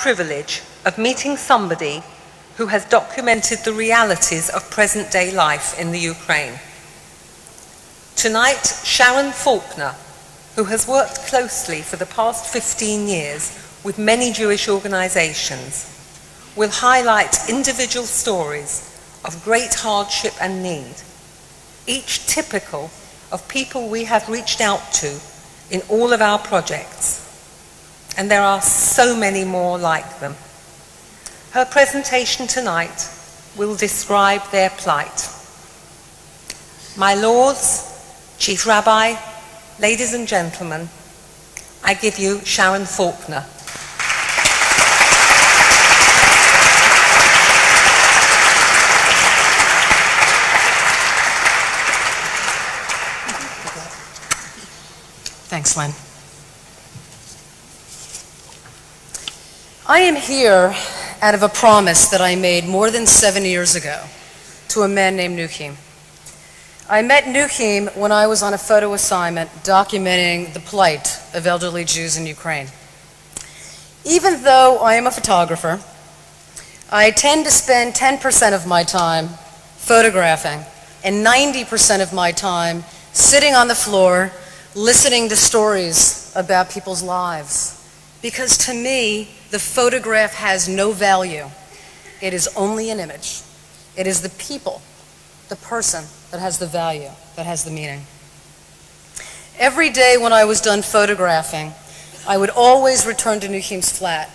privilege of meeting somebody who has documented the realities of present-day life in the Ukraine. Tonight, Sharon Faulkner, who has worked closely for the past 15 years with many Jewish organizations, will highlight individual stories of great hardship and need, each typical of people we have reached out to in all of our projects. And there are so many more like them. Her presentation tonight will describe their plight. My lords, Chief Rabbi, ladies and gentlemen, I give you Sharon Faulkner. Thanks, Lynn. I am here out of a promise that I made more than 7 years ago to a man named Nukim. I met Nukim when I was on a photo assignment documenting the plight of elderly Jews in Ukraine. Even though I am a photographer, I tend to spend 10% of my time photographing and 90% of my time sitting on the floor listening to stories about people's lives. Because to me, the photograph has no value. It is only an image. It is the people, the person, that has the value, that has the meaning. Every day when I was done photographing, I would always return to Nukim's flat,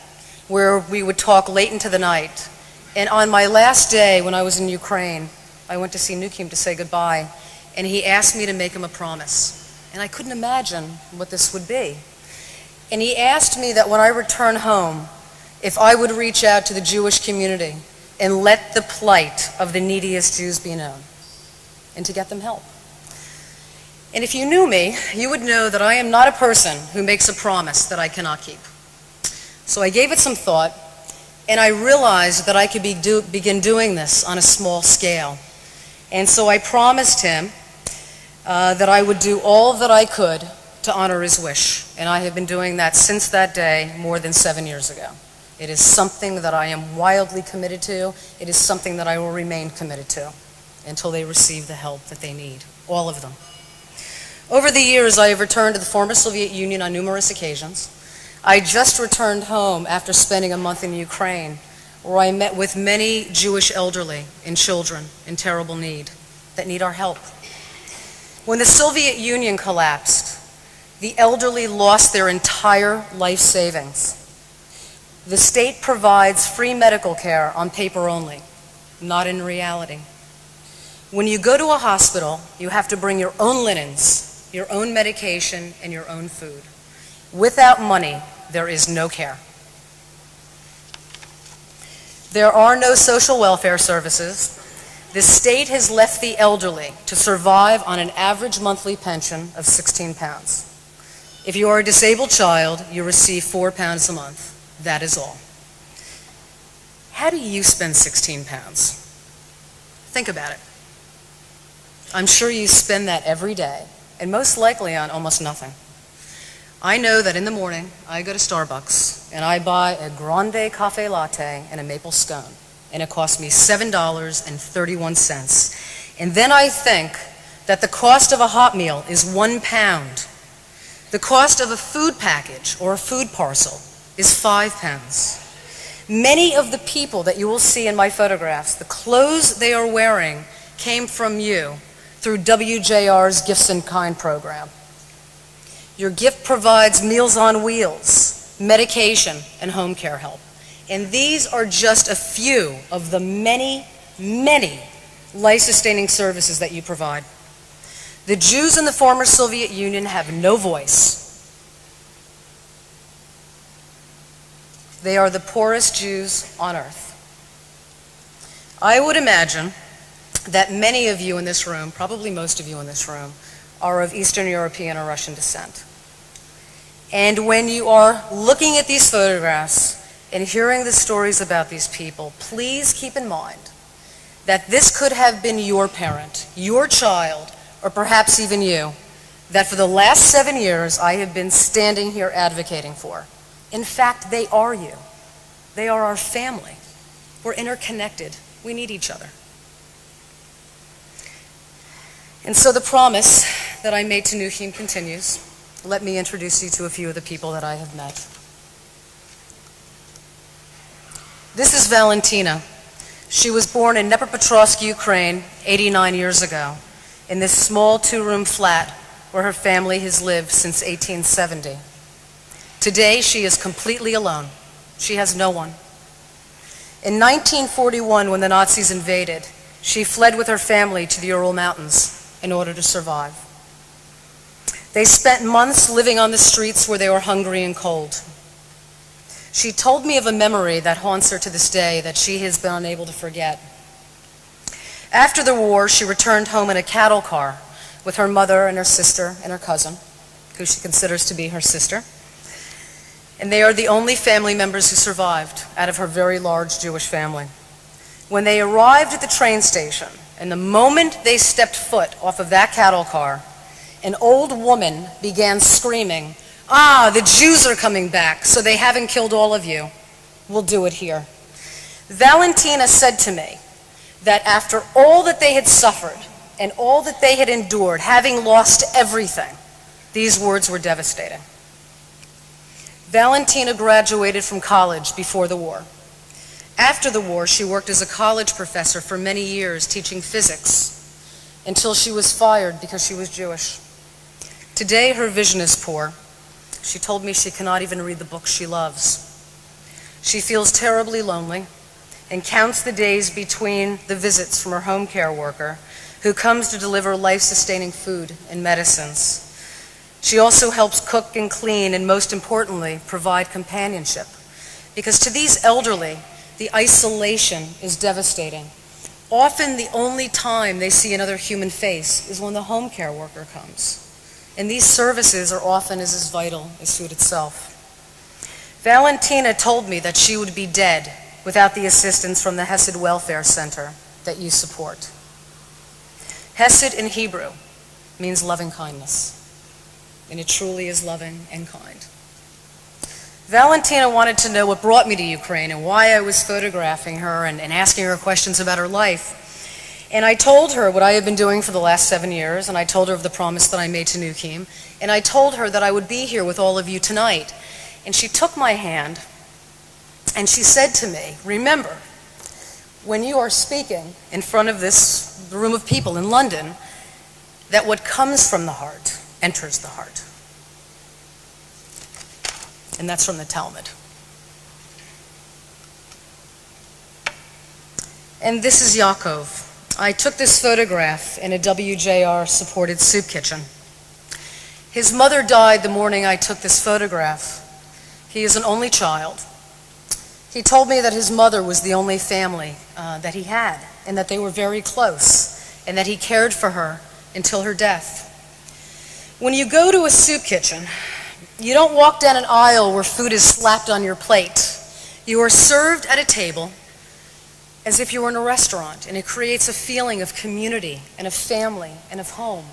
where we would talk late into the night. And on my last day when I was in Ukraine, I went to see Nukim to say goodbye, and he asked me to make him a promise. And I couldn't imagine what this would be. And he asked me that when I return home, if I would reach out to the Jewish community and let the plight of the neediest Jews be known, and to get them help. And if you knew me, you would know that I am not a person who makes a promise that I cannot keep. So I gave it some thought, and I realized that I could begin doing this on a small scale. And so I promised him that I would do all that I could to honor his wish. And I have been doing that since that day, more than 7 years ago. It is something that I am wildly committed to. It is something that I will remain committed to until they receive the help that they need, all of them. Over the years, I have returned to the former Soviet Union on numerous occasions. I just returned home after spending a month in Ukraine, where I met with many Jewish elderly and children in terrible need that need our help. When the Soviet Union collapsed, the elderly lost their entire life savings. The state provides free medical care on paper only, not in reality. When you go to a hospital, you have to bring your own linens, your own medication, and your own food. Without money, there is no care. There are no social welfare services. The state has left the elderly to survive on an average monthly pension of 16 pounds. If you are a disabled child, you receive 4 pounds a month. That is all. How do you spend 16 pounds? Think about it. I'm sure you spend that every day, and most likely on almost nothing. I know that in the morning, I go to Starbucks, and I buy a grande cafe latte and a maple scone, and it costs me $7.31. And then I think that the cost of a hot meal is 1 pound. The cost of a food package or a food parcel is 5 pounds. Many of the people that you will see in my photographs, the clothes they are wearing came from you through WJR's Gifts in Kind program. Your gift provides Meals on Wheels, medication, and home care help. And these are just a few of the many, many life-sustaining services that you provide. The Jews in the former Soviet Union have no voice. They are the poorest Jews on earth. I would imagine that many of you in this room, probably most of you in this room, are of Eastern European or Russian descent. And when you are looking at these photographs and hearing the stories about these people, please keep in mind that this could have been your parent, your child, or perhaps even you, that for the last 7 years I have been standing here advocating for. In fact, they are you. They are our family. We're interconnected. We need each other. And so the promise that I made to Nuhim continues. Let me introduce you to a few of the people that I have met. This is Valentina. She was born in Dnepropetrovsk, Ukraine, 89 years ago, in this small two-room flat where her family has lived since 1870. Today, she is completely alone. She has no one. In 1941, when the Nazis invaded, she fled with her family to the Ural Mountains in order to survive. They spent months living on the streets where they were hungry and cold. She told me of a memory that haunts her to this day that she has been unable to forget. After the war, she returned home in a cattle car with her mother and her sister and her cousin, who she considers to be her sister. And they are the only family members who survived out of her very large Jewish family. When they arrived at the train station, and the moment they stepped foot off of that cattle car, an old woman began screaming, "Ah, the Jews are coming back, so they haven't killed all of you. We'll do it here." Valentina said to me that after all that they had suffered and all that they had endured, having lost everything, these words were devastating. Valentina graduated from college before the war. After the war, she worked as a college professor for many years teaching physics until she was fired because she was Jewish. Today, her vision is poor. She told me she cannot even read the books she loves. She feels terribly lonely and counts the days between the visits from her home care worker, who comes to deliver life-sustaining food and medicines. She also helps cook and clean and, most importantly, provide companionship. Because to these elderly, the isolation is devastating. Often the only time they see another human face is when the home care worker comes. And these services are often as vital as food itself. Valentina told me that she would be dead without the assistance from the Hesed Welfare Center that you support. Hesed in Hebrew means loving kindness, and it truly is loving and kind. Valentina wanted to know what brought me to Ukraine and why I was photographing her and asking her questions about her life. And I told her what I had been doing for the last 7 years, and I told her of the promise that I made to Nukim, and I told her that I would be here with all of you tonight. And she took my hand, and she said to me, "Remember, when you are speaking in front of this room of people in London, that what comes from the heart enters the heart." And that's from the Talmud. And this is Yaakov. I took this photograph in a WJR-supported soup kitchen. His mother died the morning I took this photograph. He is an only child. He told me that his mother was the only family that he had, and that they were very close, and that he cared for her until her death. When you go to a soup kitchen, you don't walk down an aisle where food is slapped on your plate. You are served at a table as if you were in a restaurant, and it creates a feeling of community and of family and of home.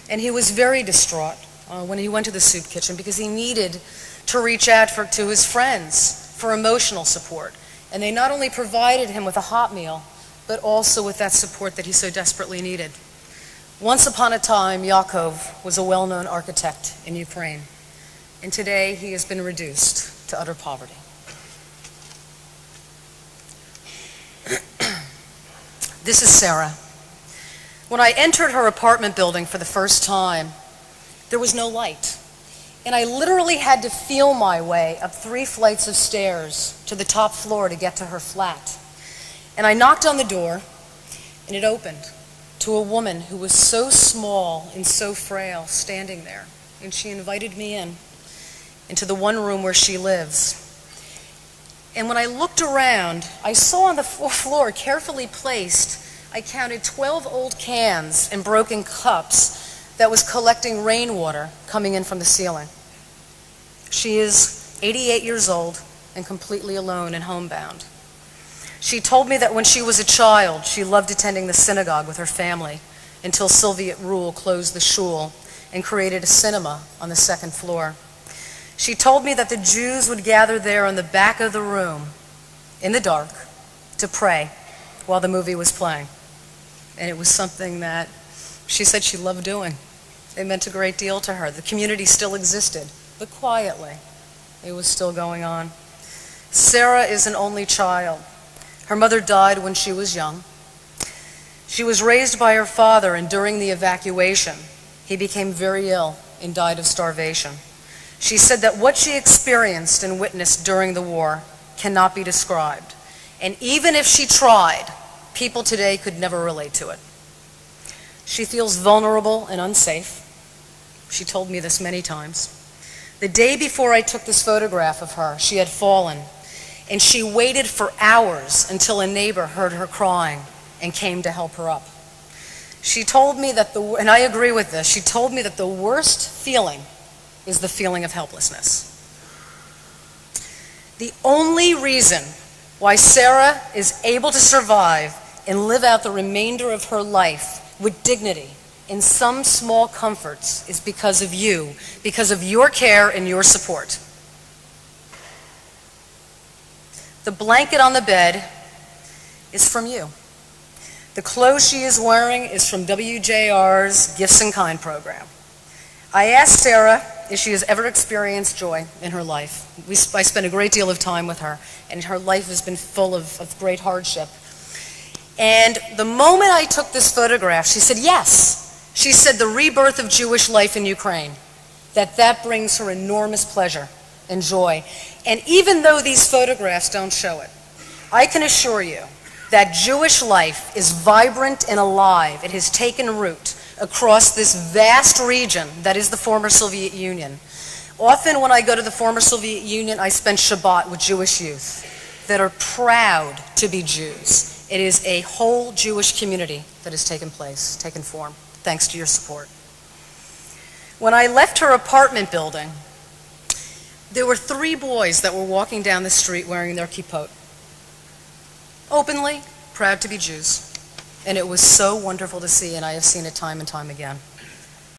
And he was very distraught when he went to the soup kitchen because he needed to reach out to his friends for emotional support. And they not only provided him with a hot meal, but also with that support that he so desperately needed. Once upon a time, Yaakov was a well-known architect in Ukraine. And today, he has been reduced to utter poverty. This is Sarah. When I entered her apartment building for the first time, there was no light. And I literally had to feel my way up 3 flights of stairs to the top floor to get to her flat. And I knocked on the door, and it opened to a woman who was so small and so frail standing there. And she invited me into the one room where she lives. And when I looked around, I saw on the floor, carefully placed, I counted 12 old cans and broken cups that was collecting rainwater coming in from the ceiling. She is 88 years old and completely alone and homebound. She told me that when she was a child, she loved attending the synagogue with her family until Soviet rule closed the shul and created a cinema on the 2nd floor. She told me that the Jews would gather there in the back of the room, in the dark, to pray while the movie was playing. And it was something that she said she loved doing. It meant a great deal to her. The community still existed, but quietly, it was still going on. Sarah is an only child. Her mother died when she was young. She was raised by her father, and during the evacuation, he became very ill and died of starvation. She said that what she experienced and witnessed during the war cannot be described. And even if she tried, people today could never relate to it. She feels vulnerable and unsafe. She told me this many times. The day before I took this photograph of her, she had fallen, and she waited for hours until a neighbor heard her crying and came to help her up. She told me that and I agree with this, she told me that the worst feeling is the feeling of helplessness. The only reason why Sarah is able to survive and live out the remainder of her life with dignity in some small comforts is because of you, because of your care and your support. The blanket on the bed is from you. The clothes she is wearing is from WJR's Gifts in Kind program. I asked Sarah if she has ever experienced joy in her life. I spent a great deal of time with her, and her life has been full of great hardship. And the moment I took this photograph, she said yes. She said the rebirth of Jewish life in Ukraine, that brings her enormous pleasure and joy. And even though these photographs don't show it, I can assure you that Jewish life is vibrant and alive. It has taken root across this vast region that is the former Soviet Union. Often when I go to the former Soviet Union, I spend Shabbat with Jewish youth that are proud to be Jews. It is a whole Jewish community that has taken form, thanks to your support. When I left her apartment building, there were 3 boys that were walking down the street wearing their kippot, openly proud to be Jews. And it was so wonderful to see, and I have seen it time and time again.